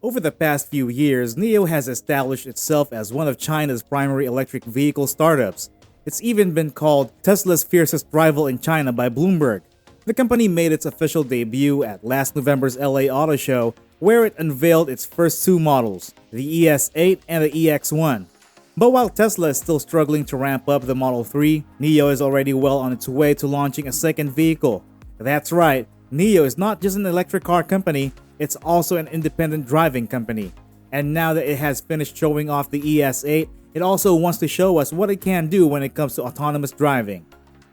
Over the past few years, Nio has established itself as one of China's primary electric vehicle startups. It's even been called Tesla's fiercest rival in China by Bloomberg. The company made its official debut at last November's LA Auto Show, where it unveiled its first two models, the ES8 and the EX1. But while Tesla is still struggling to ramp up the Model 3, Nio is already well on its way to launching a second vehicle. That's right, Nio is not just an electric car company, it's also an independent driving company. And now that it has finished showing off the ES8, it also wants to show us what it can do when it comes to autonomous driving.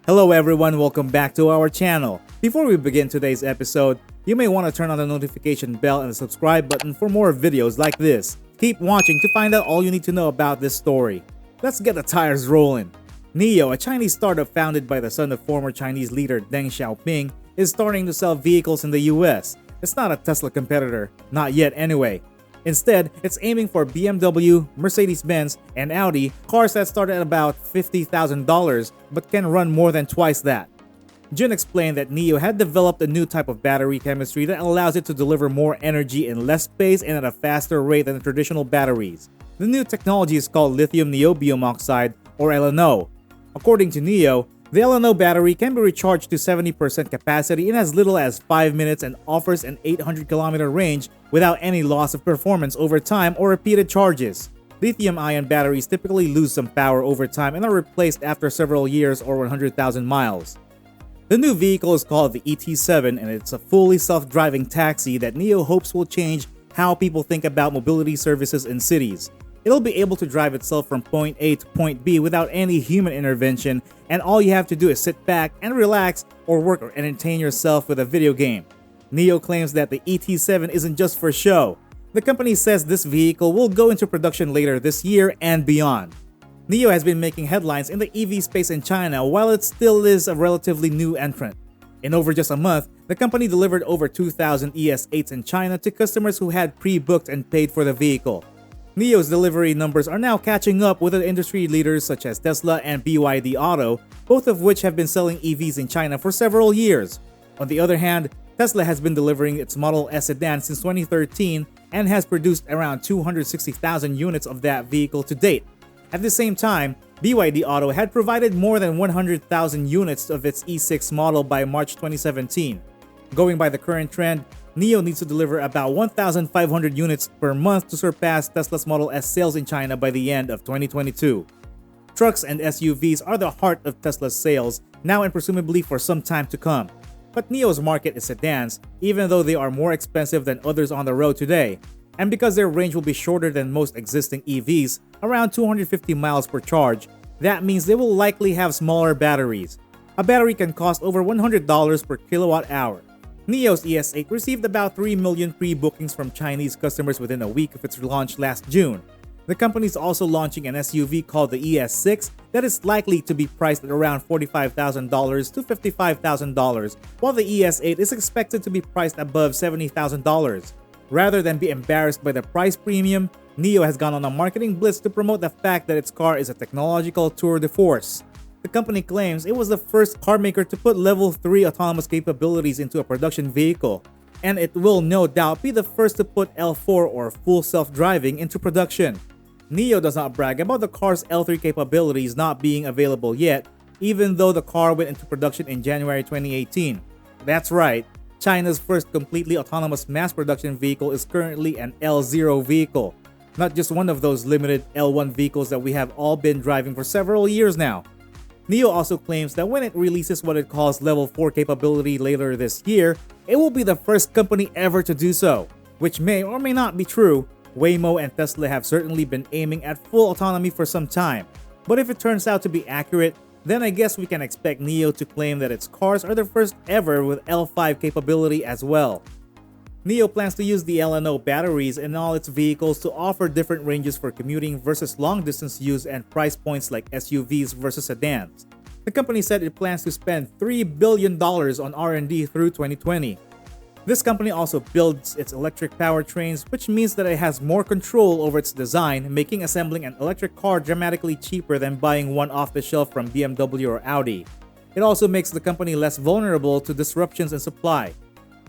Hello everyone, welcome back to our channel. Before we begin today's episode, you may want to turn on the notification bell and the subscribe button for more videos like this. Keep watching to find out all you need to know about this story. Let's get the tires rolling. Nio, a Chinese startup founded by the son of former Chinese leader Deng Xiaoping, is starting to sell vehicles in the US. It's not a Tesla competitor, not yet anyway. Instead, it's aiming for BMW, Mercedes-Benz, and Audi, cars that start at about $50,000 but can run more than twice that. Jun explained that Nio had developed a new type of battery chemistry that allows it to deliver more energy in less space and at a faster rate than traditional batteries. The new technology is called lithium niobium oxide, or LNO. According to Nio, the LNO battery can be recharged to 70% capacity in as little as 5 minutes and offers an 800-kilometer range without any loss of performance over time or repeated charges. Lithium-ion batteries typically lose some power over time and are replaced after several years or 100,000 miles. The new vehicle is called the ET7 and it's a fully self-driving taxi that Nio hopes will change how people think about mobility services in cities. It'll be able to drive itself from point A to point B without any human intervention, and all you have to do is sit back and relax or work or entertain yourself with a video game. Nio claims that the ET7 isn't just for show. The company says this vehicle will go into production later this year and beyond. Nio has been making headlines in the EV space in China while it still is a relatively new entrant. In over just a month, the company delivered over 2,000 ES8s in China to customers who had pre-booked and paid for the vehicle. Nio's delivery numbers are now catching up with the industry leaders such as Tesla and BYD Auto, both of which have been selling EVs in China for several years. On the other hand, Tesla has been delivering its Model S sedan since 2013 and has produced around 260,000 units of that vehicle to date. At the same time, BYD Auto had provided more than 100,000 units of its E6 model by March 2017. Going by the current trend, Nio needs to deliver about 1,500 units per month to surpass Tesla's Model S sales in China by the end of 2022. Trucks and SUVs are the heart of Tesla's sales now and presumably for some time to come. But Nio's market is sedans, even though they are more expensive than others on the road today. And because their range will be shorter than most existing EVs, around 250 miles per charge, that means they will likely have smaller batteries. A battery can cost over $100 per kilowatt hour. Nio's ES8 received about 3 million pre-bookings from Chinese customers within a week of its launch last June. The company is also launching an SUV called the ES6 that is likely to be priced at around $45,000 to $55,000, while the ES8 is expected to be priced above $70,000. Rather than be embarrassed by the price premium, Nio has gone on a marketing blitz to promote the fact that its car is a technological tour de force. The company claims it was the first car maker to put level 3 autonomous capabilities into a production vehicle, and it will no doubt be the first to put L4 or full self-driving into production. Nio does not brag about the car's L3 capabilities not being available yet, even though the car went into production in January 2018. That's right, China's first completely autonomous mass production vehicle is currently an L0 vehicle, not just one of those limited L1 vehicles that we have all been driving for several years now. Nio also claims that when it releases what it calls Level 4 capability later this year, it will be the first company ever to do so, which may or may not be true. Waymo and Tesla have certainly been aiming at full autonomy for some time, but if it turns out to be accurate, then I guess we can expect Nio to claim that its cars are the first ever with L5 capability as well. Nio plans to use the LNO batteries in all its vehicles to offer different ranges for commuting versus long-distance use and price points like SUVs versus sedans. The company said it plans to spend $3 billion on R&D through 2020. This company also builds its electric powertrains, which means that it has more control over its design, making assembling an electric car dramatically cheaper than buying one off the shelf from BMW or Audi. It also makes the company less vulnerable to disruptions in supply.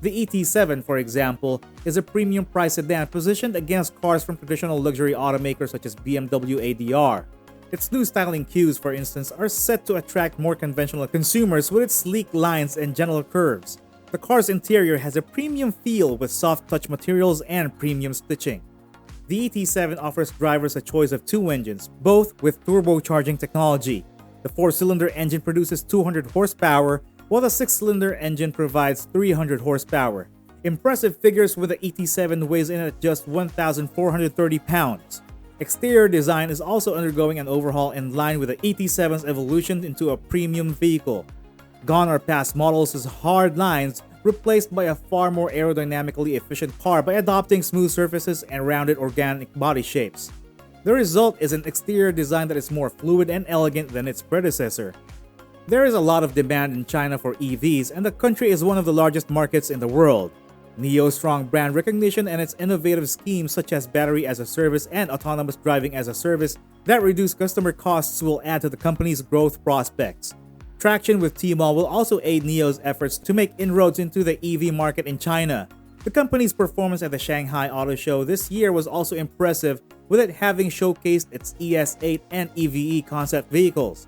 The ET7, for example, is a premium price sedan positioned against cars from traditional luxury automakers such as BMW ADR. Its new styling cues, for instance, are set to attract more conventional consumers with its sleek lines and gentle curves. The car's interior has a premium feel with soft touch materials and premium stitching. The ET7 offers drivers a choice of two engines, both with turbocharging technology. The 4-cylinder engine produces 200 horsepower, while the 6-cylinder engine provides 300 horsepower. Impressive figures with the ET7 weighs in at just 1,430 pounds. Exterior design is also undergoing an overhaul in line with the ET7's evolution into a premium vehicle. Gone are past models' hard lines, replaced by a far more aerodynamically efficient car by adopting smooth surfaces and rounded organic body shapes. The result is an exterior design that is more fluid and elegant than its predecessor. There is a lot of demand in China for EVs, and the country is one of the largest markets in the world. Nio's strong brand recognition and its innovative schemes such as battery as a service and autonomous driving as a service that reduce customer costs will add to the company's growth prospects. Traction with Tmall will also aid Nio's efforts to make inroads into the EV market in China. The company's performance at the Shanghai Auto Show this year was also impressive, with it having showcased its ES8 and EVE concept vehicles.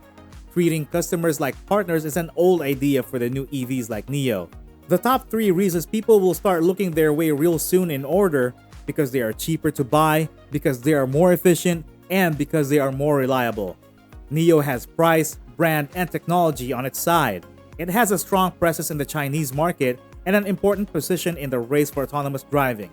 Treating customers like partners is an old idea for the new EVs like Nio. The top 3 reasons people will start looking their way real soon in order: because they are cheaper to buy, because they are more efficient, and because they are more reliable. Nio has price, brand, and technology on its side. It has a strong presence in the Chinese market and an important position in the race for autonomous driving.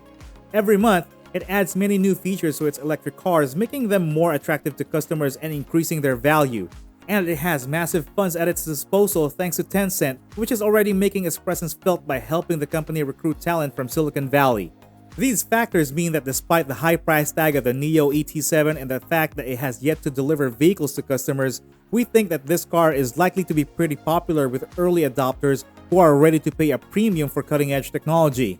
Every month, it adds many new features to its electric cars, making them more attractive to customers and increasing their value. And it has massive funds at its disposal thanks to Tencent, which is already making its presence felt by helping the company recruit talent from Silicon Valley. These factors mean that despite the high price tag of the Nio ET7 and the fact that it has yet to deliver vehicles to customers, we think that this car is likely to be pretty popular with early adopters who are ready to pay a premium for cutting-edge technology.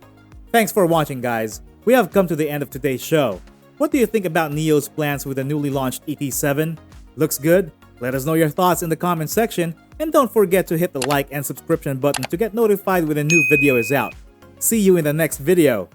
Thanks for watching, guys. We have come to the end of today's show. What do you think about Nio's plans with the newly launched ET7? Looks good? Let us know your thoughts in the comment section, and don't forget to hit the like and subscription button to get notified when a new video is out. See you in the next video.